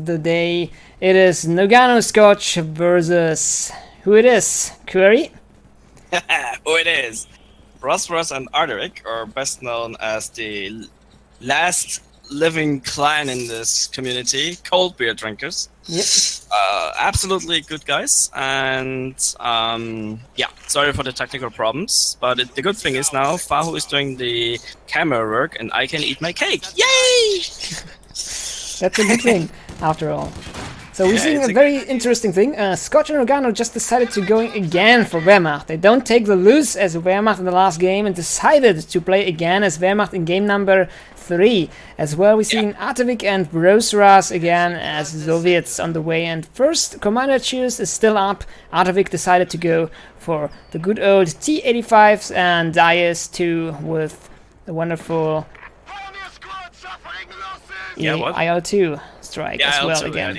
of the day. It is Noggano Scotch versus who it is? Query? Who it is? Brosras Artavick, or best known as the last living clan in this community, cold beer drinkers. Yep. Absolutely good guys, and yeah, sorry for the technical problems, but the good thing is now Fahu is doing the camera work and I can eat my cake. Yay! That's a good thing, after all. So we're seeing a very interesting thing. Scotch and Noggano just decided to go again for Wehrmacht. They don't take the loose as Wehrmacht in the last game and decided to play again as Wehrmacht in game number 3. As well, we're seeing Artavick and Brosras again as Soviets on the way. And first commander choose is still up. Artavick decided to go for the good old T-85s and IS-2 with the wonderful IL-2 strike as well again.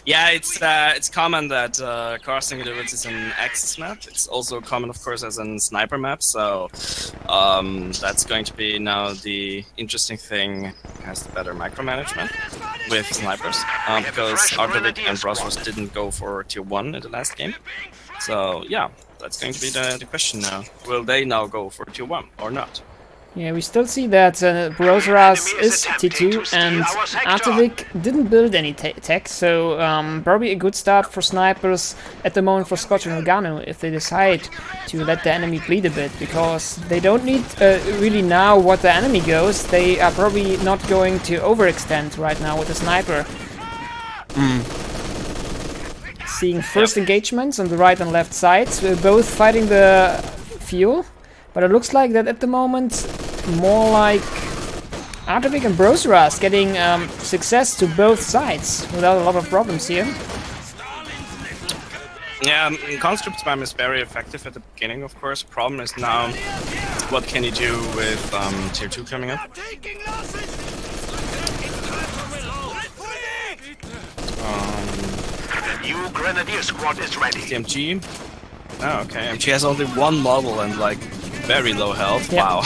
Yeah, it's common that crossing the woods is an axis map. It's also common, of course, as a sniper map. So that's going to be now the interesting thing. Has the better micromanagement with snipers because Artavick and Brosras didn't go for tier 1 in the last game. So yeah, that's going to be the question now. Will they now go for tier 1 or not? Yeah, we still see that Brosras is T2 and Artavick didn't build any tech, so probably a good start for snipers at the moment for Scotch and Noggano if they decide to let the enemy bleed a bit, because they don't need really now what the enemy goes. They are probably not going to overextend right now with the sniper. Seeing first engagements on the right and left sides, we're both fighting the fuel. But it looks like that at the moment, more like Artavick and Brosras getting success to both sides without a lot of problems here. Yeah, conscript spam is very effective at the beginning, of course. Problem is now, what can you do with tier 2 coming up? The new Grenadier squad is ready. MG. Oh, okay. MG has only one model and like very low health. Yeah. Wow.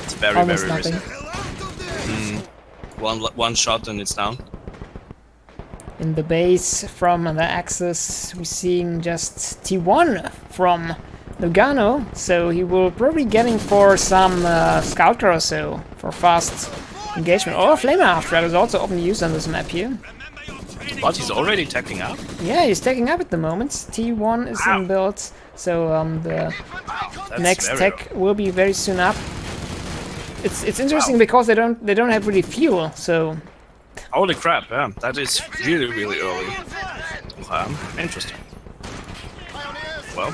It's very, Almost very nothing. risky. One shot and it's down. In the base from the Axis, we're seeing just T1 from Noggano, so he will probably getting for some scouter or so for fast engagement. Or Flamer After is also often used on this map here. But he's already taking up? Yeah, he's taking up at the moment. T1 is in build, so the next tech will be very soon up. It's interesting because they don't have really fuel, so. Holy crap! Yeah, that is really early. Interesting. Well.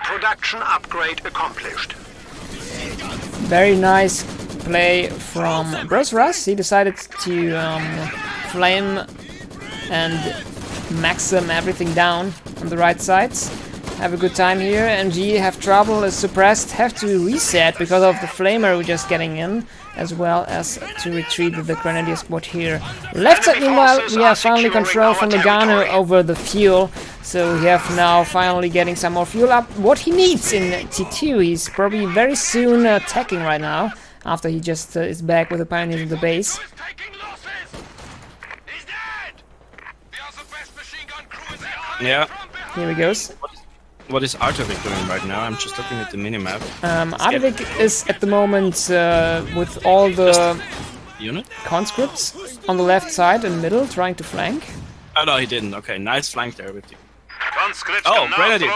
Production upgrade accomplished. Very nice play from Brosras. He decided to flame and maxim everything down on the right sides. Have a good time here. MG have trouble, is suppressed, have to reset because of the flamer we're just getting in, as well as to retreat with the Grenadier squad here. Left side, meanwhile, we have finally control from Noggano over the fuel, so we have now finally getting some more fuel up. What he needs in T2, he's probably very soon attacking right now, after he just is back with the Pioneers in the base. Yeah. Here he goes. What is Artavick doing right now? I'm just looking at the minimap. Artavick is at the moment with all the unit conscripts on the left side and middle trying to flank. Oh no, he didn't. Okay, nice flank there with you. Conscripts Oh, Grenadier!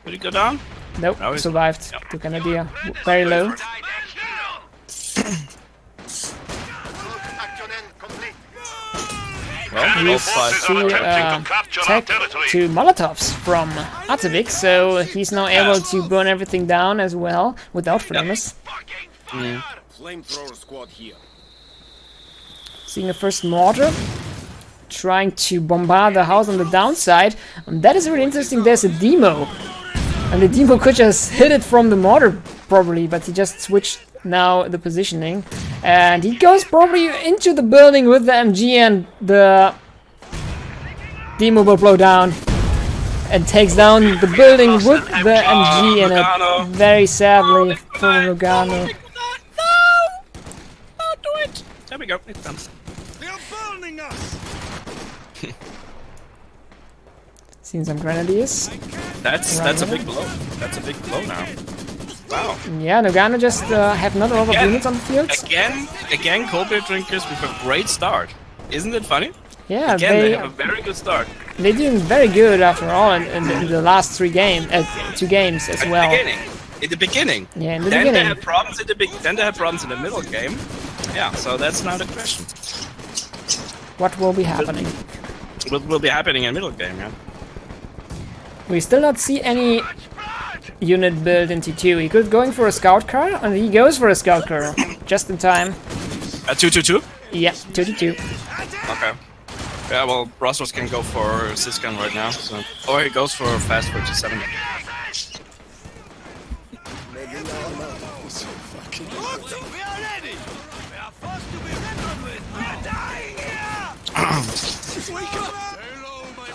Did he go down? Nope, No, survived. Yep. To Grenadier. Very low. Well, We both sides. see tech to Molotovs from Artavick, so he's now able to burn everything down as well without flamers. Flamethrower squad here. Seeing a first mortar, trying to bombard the house on the downside. And that is really interesting. There's a demo, and the demo could just hit it from the mortar probably, but he just switched now the positioning, and he goes probably into the building with the MG, and the demo will blow down. and takes down the building with the MG in Noggano. it. Very sadly for Noggano. No! Don't do it! There we go, it's done. They are burning us. Seen some grenadiers. That's a big blow. That's a big blow now. Wow. Yeah, Noggano just have not a lot of units on the field. Again, cold beer drinkers with a great start. Isn't it funny? Yeah, Again, they have a very good start. they're doing very good after all in the last 2 games as well. In the beginning. Yeah, in the Then beginning. they had problems in the then they had problems in the middle game. Yeah, so that's now the question. What will be happening? What will be happening in the middle game? Yeah. We still not see any unit build in T2. He could going for a scout car, and he goes for a scout car just in time. 2-2-2. Yeah, 2-2. Okay. Yeah, well, Brosras can go for Siscan right now, so or he goes for fast 47. We are ready. We are forced to be reckoned with. We're dying here. Wake up. Hello, my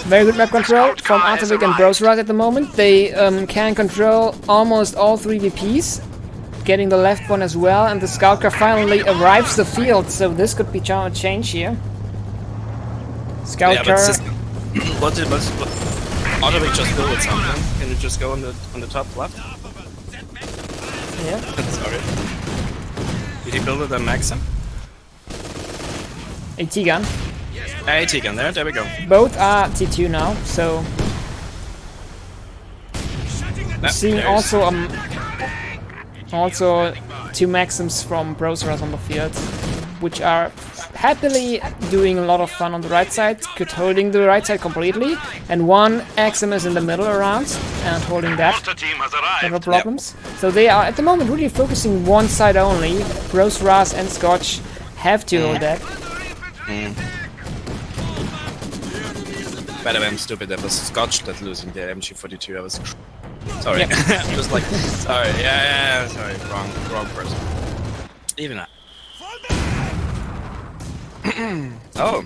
Very good map control from Artavick and Brosras at the moment. They can control almost all 3 VPs, getting the left one as well, and the scout car finally arrives the field, so this could be a change here. Scout Yeah, car. but what Artavick just built something. Can you just go on the top left? Yeah. Sorry. Did he build it on Maxim? A T-gun. AT gun there we go. Both are T2 now, so seeing there's- also 2 Maxims from Brosras on the field, which are happily doing a lot of fun on the right side, holding the right side completely, and 1 Axim is in the middle around and holding that. Monster team has No arrived. problems. So they are at the moment really focusing one side only. Brosras and Scotch have to hold that. By the way, I'm stupid. That was Scotch that losing the MG42. I was sorry. Yep. I was like, sorry. Yeah. Sorry. Wrong person. Even that. Oh,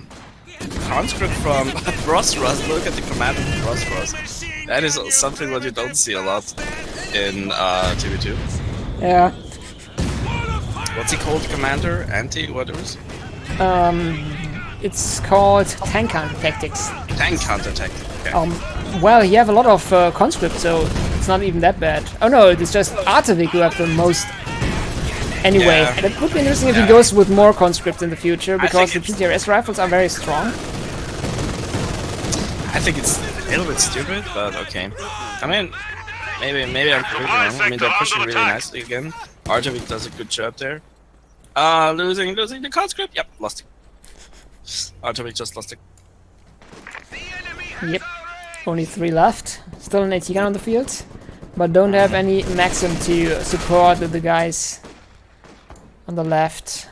conscript from Brosras. Look at the command of Brosras. That is something that you don't see a lot in TV2. Yeah. What's he called? Commander? Anti? What is? It's called tank counter tactics. Tank counter-attack. Okay. Well, you have a lot of conscripts, so it's not even that bad. Oh no, it's just Artavick who have the most. Anyway, Yeah. that would be interesting if he goes with more conscripts in the future, because the think PTRS rifles are very strong. I think it's a little bit stupid, but okay. I mean, maybe I'm completely wrong. I mean, they're pushing really nicely again. Artavick does a good job there. Losing the conscript. Yep, lost it. Artavick just lost it. Yep. Only 3 left. Still an AT gun on the field, but don't have any Maxim to support the guys on the left.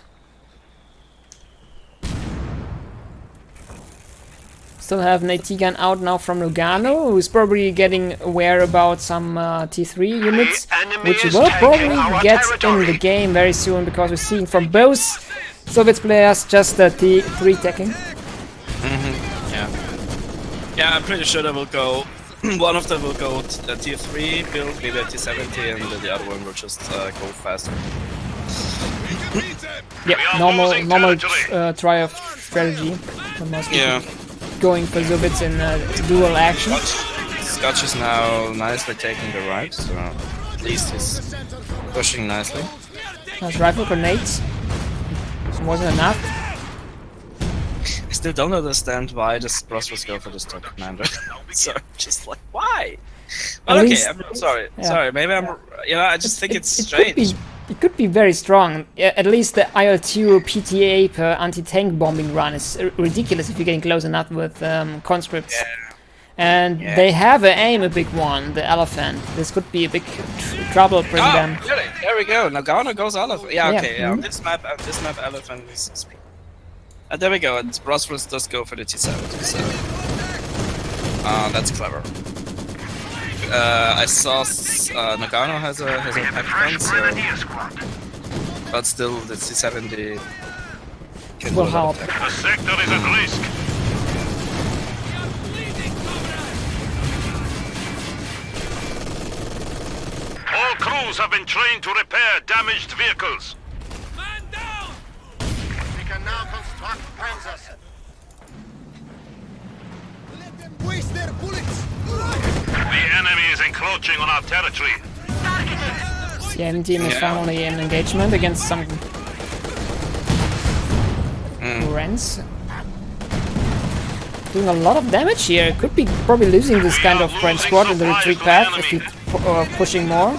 Still have an AT gun out now from Noggano, who's probably getting aware about some T3 units, which will probably get in the game very soon, because we're seeing from both Soviet players just the T3 teching. Yeah, I'm pretty sure they will go. One of them will go the tier 3 build, maybe a T70, and the other one will just go faster. Yeah, normal triumph strategy. Yeah. Going for Soviets in dual action. Scotch is now nicely taking the right, so at least he's pushing nicely. Nice rifle grenades. This wasn't enough. I still don't understand why the Brosras go for this top commander. So just like why? But At okay, least- I'm sorry. yeah. Sorry, maybe I'm. I just think it's strange. It could be very strong. Yeah, at least the IL-2 PTA per anti-tank bombing run is ridiculous if you're getting close enough with conscripts. Yeah. And they have a big one, the elephant. This could be a big trouble for them. Really? There we go. Nagano goes elephant. Yeah, Yeah, okay. Yeah, on this map, elephant is. There we go. And Brosras does go for the T70. So that's clever. I saw Noggano has a pack gun, so, but still the C70 can will do a lot help. of The sector is at risk. All crews have been trained to repair damaged vehicles. Man down! We can now construct panzers. Let them waste their bullets! The enemy is encroaching on our territory. The enemy team is finally in engagement against some Rens. Doing a lot of damage here. Could be probably losing this kind of Grand squad in the retreat path if he pushing more.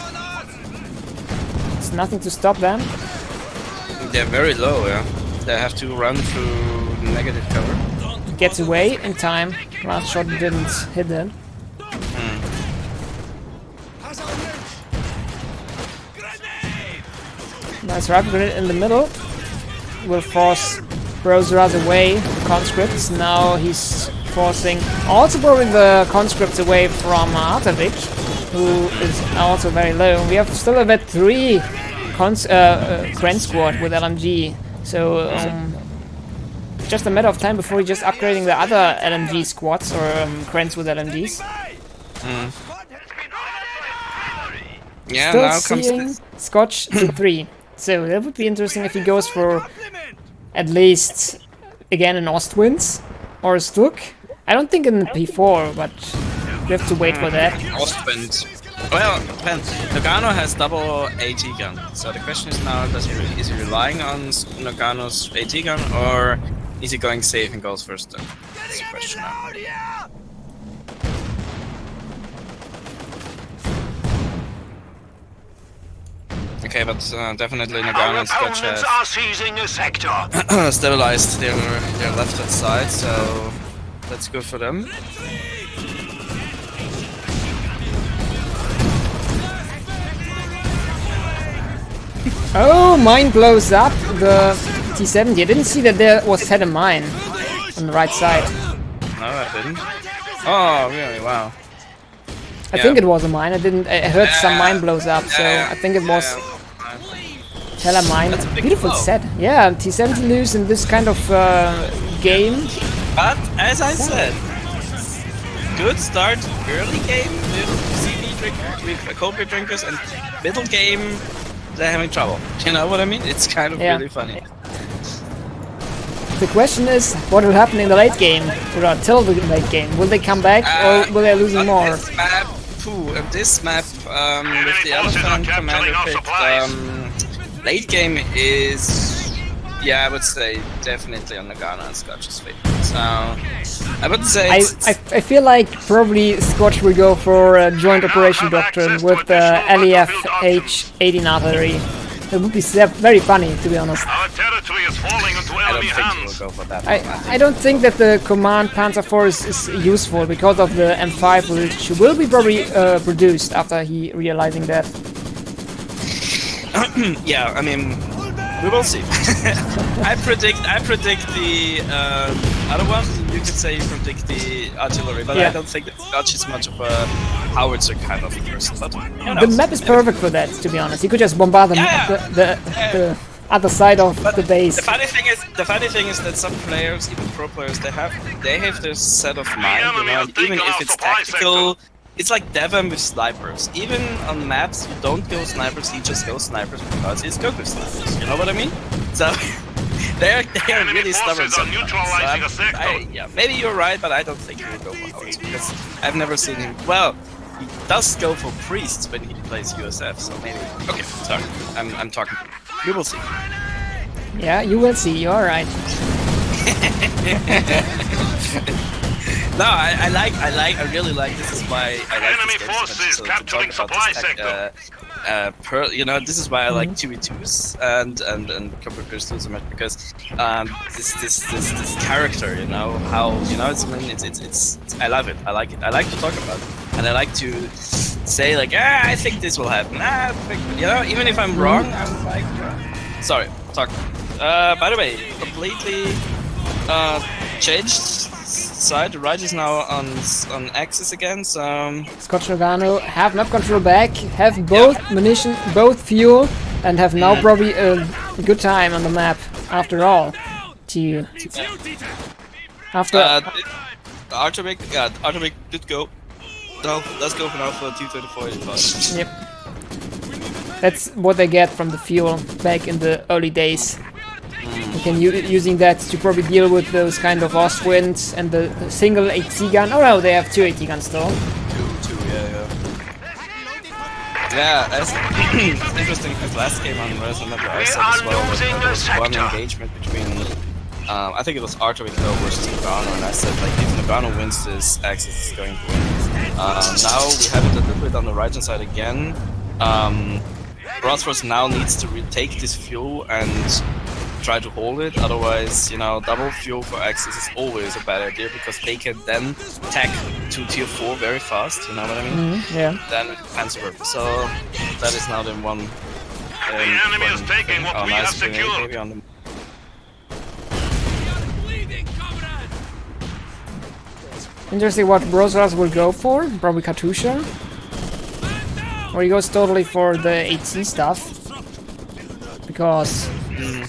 It's nothing to stop them. They're very low, yeah. They have to run through negative cover. Gets away in time. Last shot didn't hit it. Nice rapid grenade in the middle. Will force Brosras away, the conscripts. Now he's forcing also probably the conscripts away from Artavick, who is also very low. We have still about 3 Grand squad with LMG. So just a matter of time before he's just upgrading the other LMG squads or Krens with LMGs. Yeah, Still now comes seeing this. Scotch to 3. So that would be interesting if he goes for at least again an Ostwinds or a Stuk. I don't think in the P4, but we have to wait for that. Ostwind. Well, depends. Noggano has double AT gun. So the question is now, is he relying on Noggano's AT gun, or is he going safe and goes first? That's the question now. Okay, but definitely Noggano and Scotch Opponents are seizing a sector. have stabilized their left-hand side, so that's good for them. Oh, mine blows up the T-70. I didn't see that there was set a mine on the right side. No, I didn't. Oh, really? Wow. I think it was a mine. I heard some mine blows up, so I think it was Teller mine. That's a big Beautiful blow. set. Yeah, T-70 lose in this kind of game. But as I said, good start early game with CD drinkers, with cold beer drinkers, and middle game they're having trouble. You know what I mean? It's kind of really funny. The question is, what will happen in the late game, or until the late game? Will they come back, or will they lose on more? This map, this map with the elephant commander picked, late game is, yeah, I would say definitely on Noggano and Scotch's favor. So I would say I feel like probably Scotch will go for a joint operation doctrine with the LEF H-18 artillery. It would be very funny, to be honest. Our territory is falling into I don't enemy think he will hands. go for that. I don't think that the command Panzer IV is useful because of the M5, which will be probably produced after he realizing that. Yeah, I mean, we will see. I predict the other one. You could say you predict the artillery, but I don't think that Scotch is much of a howitzer kind of person. But who knows? The map is perfect for that, to be honest. You could just bombard them the other side of the base. The funny thing is that some players, even pro players, they have their set of mind. You know, and even if it's tactical, it's like Devon with snipers. Even on maps, you don't go snipers, he just goes snipers because he's good with snipers. You know what I mean? So they're really stubborn sometimes. So yeah, maybe you're right, but I don't think he will go for howitzer because I've never seen him. Well, he does go for priests when he plays USF, so maybe. Okay, sorry, I'm talking. We will see. Yeah, you will see. You're right. No, I really like. This is why I like Enemy this game forces so much. capturing supply sector. You know, this is why I like 2v2s and Copper so much because this character, you know, how you know it's I love it. I like it. I like to talk about it, and I like to say like, I think this will happen. You know, even if I'm wrong, I'm like, sorry, talk. By the way, completely changed side. The right is now on axis again, so Scotch Noggano have map control back, have both munition, both fuel, and have now probably a good time on the map after all. to after. Artavick did go. So let's go for now for T-3485. Yep. That's what they get from the fuel back in the early days. You can using that to probably deal with those kind of Ostwinds and the single AT gun. Oh no, they have 2 AT guns still. Two, yeah. Yeah, it's interesting because last game on Resident Evil I said as well that there was one engagement between I think it was Artavick versus Noggano, and I said like if Noggano wins this, Axis is going to win. Now we have it a little bit on the right hand side again. Brosras now needs to retake this fuel and try to hold it, otherwise, you know, double fuel for Axis is always a bad idea because they can then tack to tier 4 very fast, you know what I mean? Yeah. Then it depends over. So that is now the one. The enemy is taking what we have secured. Maybe on the Interesting what Brosras will go for. Probably Katusha. Or he goes totally for the AT stuff. Because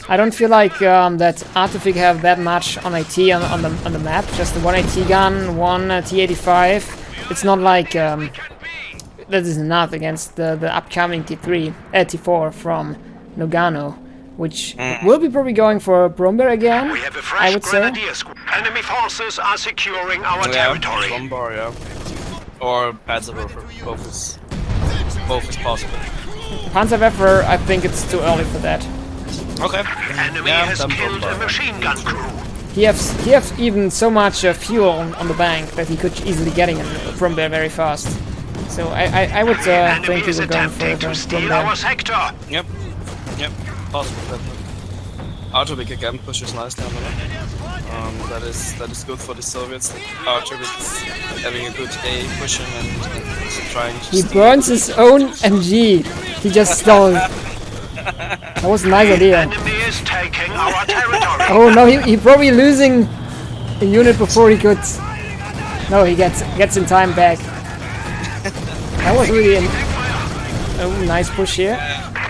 I don't feel like that Artavick have that much on AT on the map. Just the one AT gun, one T85. It's not like that is enough against the upcoming T4 from Noggano, which will be probably going for Brombear again. We have a I fresh would say. grenadier squad. Enemy forces are securing our territory. Bombar, yeah. Or Panzerwerfer, both is possible. Panzerwerfer, I think it's too early for that. Okay. Enemy has killed a machine gun crew. He has even so much fuel on the bank that he could easily get in from there very fast. So I would think Enemy he is will go for attempting to steal our sector. Yep. Possible, definitely. Artavick again pushes nicely on the left. That is good for the Soviets. Artavick is having a good day pushing and trying to He burns his own MG. He just stole it. That was a nice idea. Enemy is taking our territory. Oh no, he probably losing a unit before he could. No, he gets in time back. That was really a nice push here.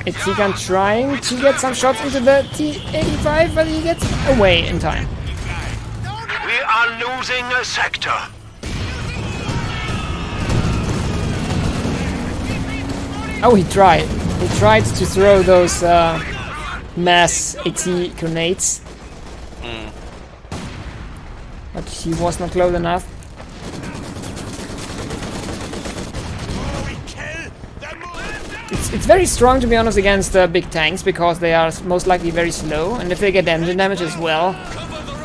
Etigan trying to get some shots into the T85, but he gets away in time. We are losing a sector. Oh, he tried. He tried to throw those mass AT grenades. But he was not close enough. It's very strong, to be honest, against big tanks, because they are most likely very slow, and if they get engine damage as well,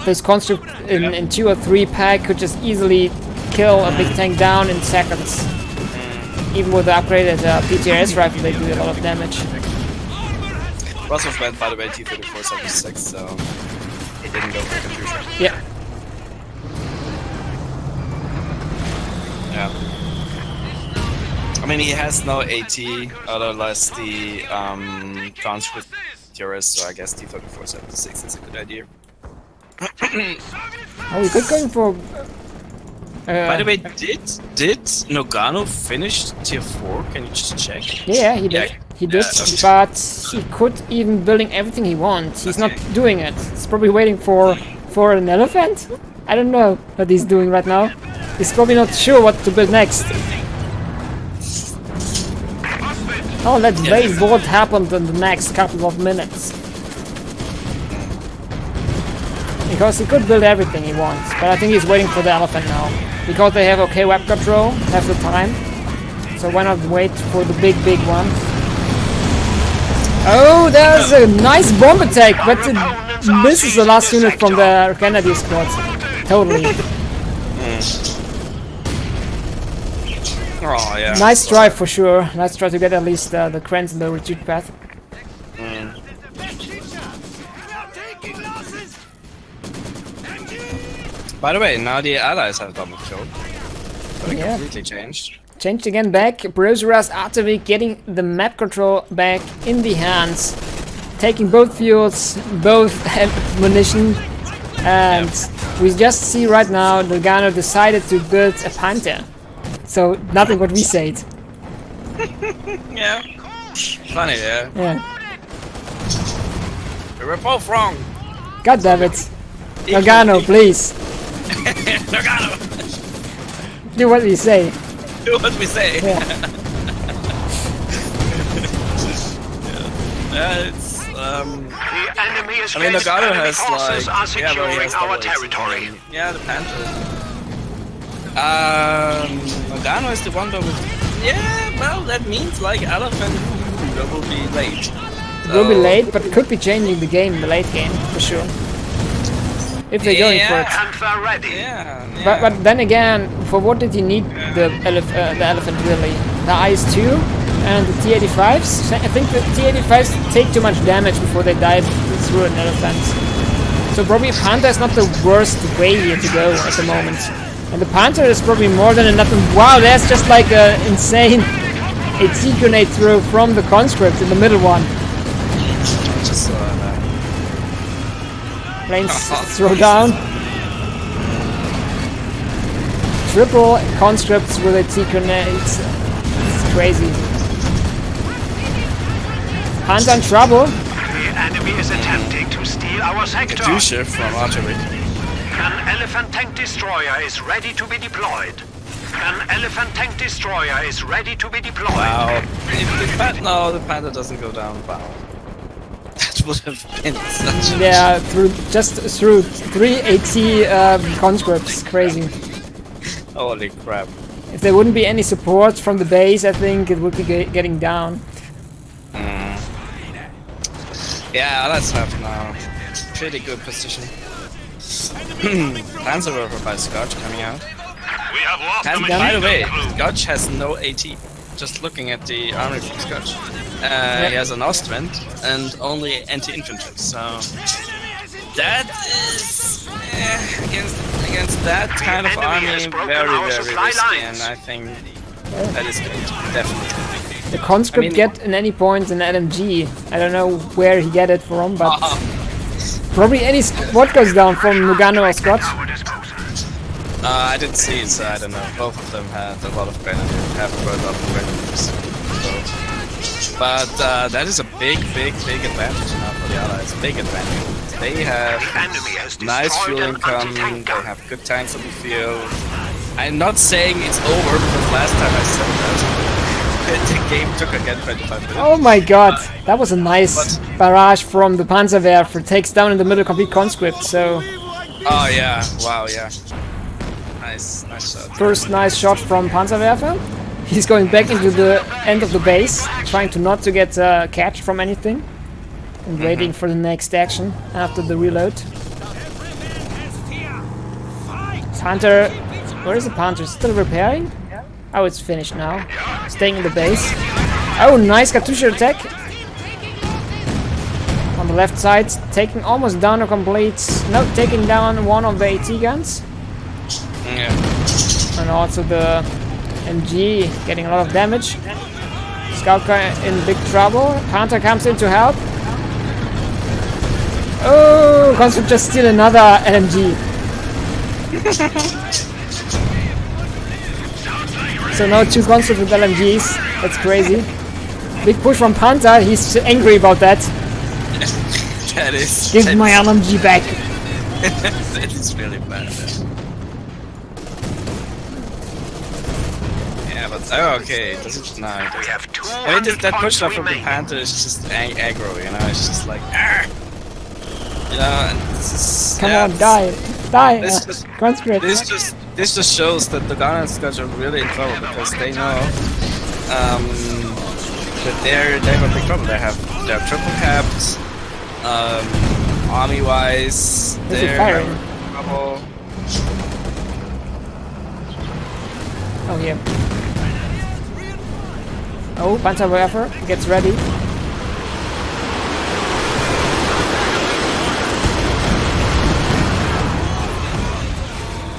this construct in 2 or 3 pack could just easily kill a big tank down in seconds. Even with the upgraded PTRS rifle, they do a lot of damage. Brosras went, by the way, T-3476, so he didn't go for confusion. Yeah. Yeah. I mean, he has no AT, otherwise the transcript TRS, so I guess T-3476 is a good idea. Oh, we could go for... By the way, did Noggano finish tier 4? Can you just check? Yeah, he did. He did, but he could even building everything he wants. He's not doing it. He's probably waiting for an elephant? I don't know what he's doing right now. He's probably not sure what to build next. Oh, let's wait what happened in the next couple of minutes. Because he could build everything he wants, but I think he's waiting for the elephant now. Because they have okay web control, have the time. So why not wait for the big one? Oh, there's a nice bomb attack, but this is the last unit from the Grenadier squad. Totally. Oh, yeah. Nice try for sure. Nice try to get at least the Krens in the retreat path. By the way, now the allies have double kill. So they Yeah. completely changed. Changed again back. Brosras Artavick getting the map control back in the hands. Taking both fuels, both munition. And we just see right now Noggano decided to build a Panther. So nothing what we said. Yeah. Funny, yeah. Yeah. We were both wrong. God damn it. Noggano, please. Noggano! Do what we say. Do what we say. Yeah. It's The enemy is I mean, against Noggano enemy has forces like are securing he has our double AT. territory. Yeah, the Panther. Noggano is the one that with. Yeah, well, that means like Elephant will be late. It will be late, but could be changing the game, the late game, for sure. If they're going for it. Panther ready. Yeah. But then again, for what did you need the elephant really? The IS-2 and the T-85s? I think the T-85s take too much damage before they dive through an elephant. So probably Panther is not the worst way here to go at the moment. And the Panther is probably more than enough. Wow, there's just like an insane AT grenade throw from the conscript in the middle one. Just Planes throw down. Triple conscripts with AT grenades. It's crazy. Panther in trouble. The enemy is attempting to steal our sector. CoH2 from Artavick. An elephant tank destroyer is ready to be deployed. An elephant tank destroyer is ready to be deployed. Wow. No, the Panther doesn't go down. Wow. That would have been such a... Yeah, just through 3 AT conscripts. Crazy. Holy crap. If there wouldn't be any support from the base, I think it would be getting down. Yeah, let's have now. Pretty good position. Panzerwerfer by Scotch coming out. We have lost And the by the way, machine gun crew. Scotch has no AT. Just looking at the army from Scotch. He has an Ostrand and only anti-infantry, so... That is... against that kind of enemy army, has broken very, our very supply risky, lines. and I think that is going to be definitely... The conscript I mean- get at any point an LMG. I don't know where he get it from, but probably any what goes down from Noggano or Scotch. I didn't see it, so I don't know. Both of them had a lot of grenadiers, have quite a lot of grenadiers. So. But that is a big advantage now for the Allies. Big advantage. They have Enemy has nice destroyed fuel an income, anti-tank they gun. have good tanks on the field. I'm not saying it's over, because last time I said that, the game took again 25 minutes. Oh my god, that was a nice barrage from the Panzerwerfer. Takes down in the middle complete conscript, so... Oh yeah, wow, yeah. Nice shot. First nice shot from Panzerwerfer. He's going back into the end of the base, trying to not to get catch from anything. And waiting for the next action after the reload. Panther... Where is the Panther? Still repairing? Oh, it's finished now. Staying in the base. Oh, nice Katusha attack. On the left side, taking almost down a complete... No, taking down one of the AT guns. Yeah. And also the MG getting a lot of damage. Scout car in big trouble. Panther comes in to help. Oh, Conscript just steal another LMG. So now 2 Conscripts with LMGs. That's crazy. Big push from Panther. He's angry about that. That is... Give my LMG back. That is really bad. Yeah, but... Oh, okay. Does it... No, it We doesn't. have I mean, that 200 push points off from the remaining. Panther is just aggro, you know? It's just like... Argh! You know, and this is... Come yeah, on, die. Die. This just- Conscript. This just shows that the Ghana and Scotch are really in trouble because they know that they have a big trouble. They're triple capped, army wise. Is he They're firing? in trouble. Oh, here. Oh, Panzerwerfer gets ready.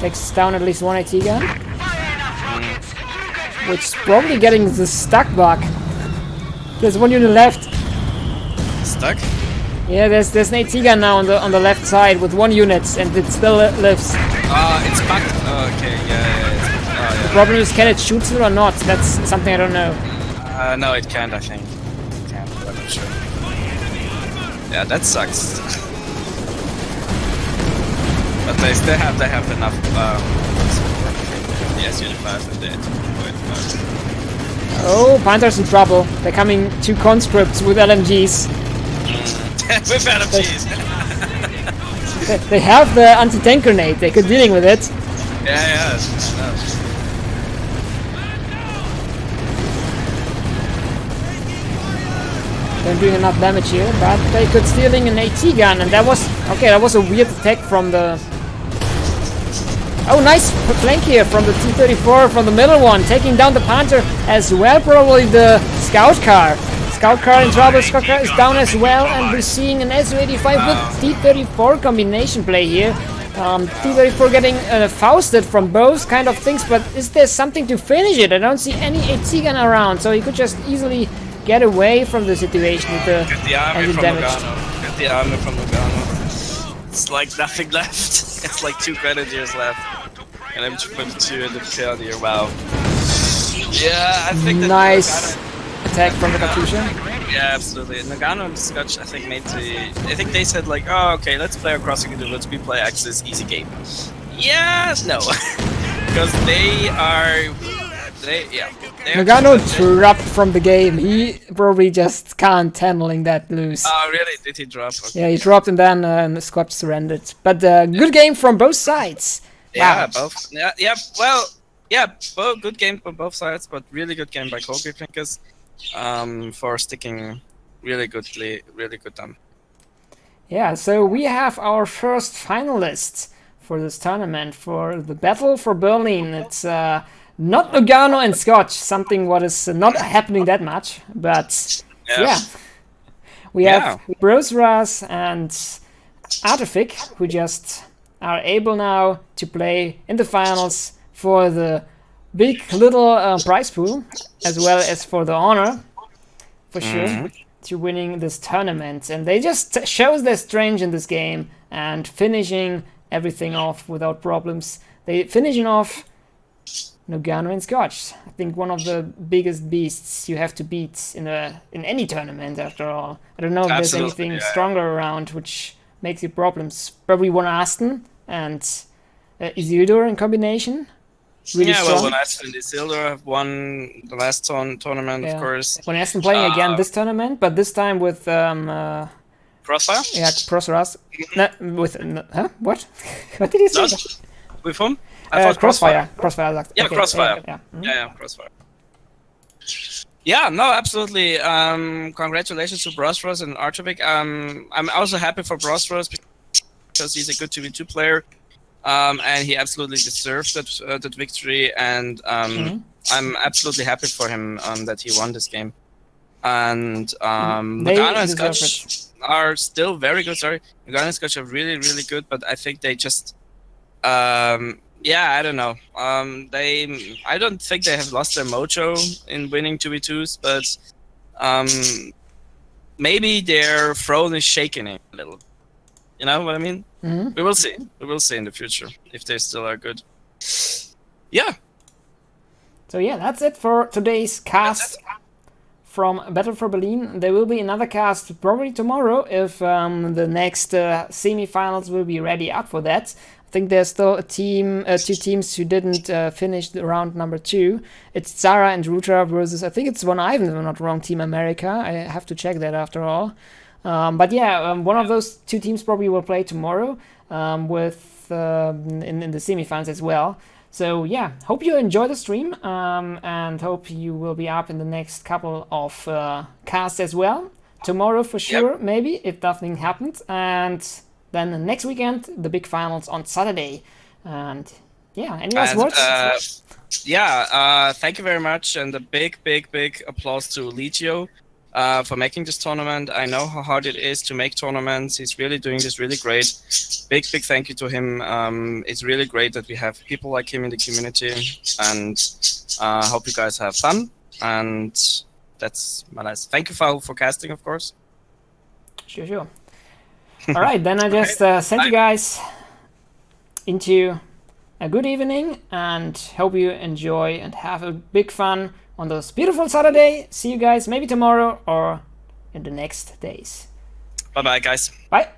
Takes down at least one AT gun. Which is probably getting the stuck bug. There's one unit left. Stuck. Yeah, there's an AT gun now on the left side with 1 unit and it still lives. It's bugged. Oh, okay, yeah. The problem is, can it shoot it or not? That's something I don't know. No, it can't. I think. It can't, but I'm not sure. Yeah, that sucks. But they still have enough support. The S-Unit-5 and the T-5. Oh, Panther's in trouble. They're coming to conscripts with LMGs. With LMGs. They have the anti-tank grenade. They could dealing with it. Yeah. They're doing enough damage here, but they could stealing an AT gun, and that was okay. That was a weird attack from the. Oh, nice flank here from the T-34 from the middle one, taking down the Panther as well. Probably the scout car. Scout car in trouble. Scout car is down as well, and we're seeing an Su-85 with T-34 combination play here. T-34 getting fausted from both kind of things, but is there something to finish it? I don't see any AT gun around, so he could just easily get away from the situation with the damage. Get the army from Noggano. It's like nothing left. It's like 2 grenadiers left. And I'm 22 in the field here. Wow. Yeah, I think that nice attack from the Katusha. Yeah, absolutely. Noggano and Scotch, I think, I think they said like, oh, okay, let's play across the let's we play Axis, easy game. Yeah, no. Because they are... Noggano dropped from the game. He probably just can't handling that loose. Oh, really? Did he drop? Okay. Yeah, he dropped and then Scotch surrendered. But good game from both sides. Yeah, wow. both. Yeah. Well, yeah, both good game from both sides, but really good game by Kobe Plinkers, for sticking really good done. Yeah, so we have our first finalist for this tournament for the Battle for Berlin. It's not Noggano and Scotch, something what is not happening that much, but yeah. We have Brosras and Artavick, who just are able now to play in the finals for the big little prize pool, as well as for the honor, for sure, to winning this tournament. And they just shows their strength in this game and finishing everything off without problems. They finishing off Noggano and Scotch. I think one of the biggest beasts you have to beat in any tournament. After all, I don't know if there's anything stronger around which makes you problems. Probably one Aston and Isildur in combination. Really strong. Well, One Aston and Isildur have won the last tournament, of course. One Aston playing again this tournament, but this time with Crossfire. Yeah, Brosras. With what? What did he say? With whom? Crossfire. Crossfire. Yeah, okay. Crossfire. Yeah. Yeah, Crossfire. Yeah, no, absolutely. Congratulations to Brosras and Artavick. I'm also happy for Brosras because he's a good 2v2 player, and he absolutely deserved that victory. And I'm absolutely happy for him that he won this game. And Noggano and Scotch are still very good. Noggano and Scotch are really, really good, but I think they just I don't know. I don't think they have lost their mojo in winning 2v2s, but maybe their throne is shaking a little. You know what I mean? We will see. We will see in the future if they still are good. Yeah. So yeah, that's it for today's cast from Battle for Berlin. There will be another cast probably tomorrow if the next semi-finals will be ready up for that. I think there's still two teams who didn't finish the round number 2. It's Zara and Ruta versus, I think it's Von Ivan, if I'm not wrong, Team America. I have to check that after all. But yeah, one of those 2 teams probably will play tomorrow with in the semi-finals as well. So yeah, hope you enjoy the stream and hope you will be up in the next couple of casts as well. Tomorrow for sure, maybe, if nothing happens. And then next weekend, the big finals on Saturday. And yeah, any last words? Thank you very much. And a big applause to Legio for making this tournament. I know how hard it is to make tournaments. He's really doing this really great. Big thank you to him. It's really great that we have people like him in the community. And hope you guys have fun. And that's my last. Thank you for casting, of course. Sure. All right, then I just sent you guys into a good evening and hope you enjoy and have a big fun on this beautiful Saturday. See you guys maybe tomorrow or in the next days. Bye-bye, guys. Bye.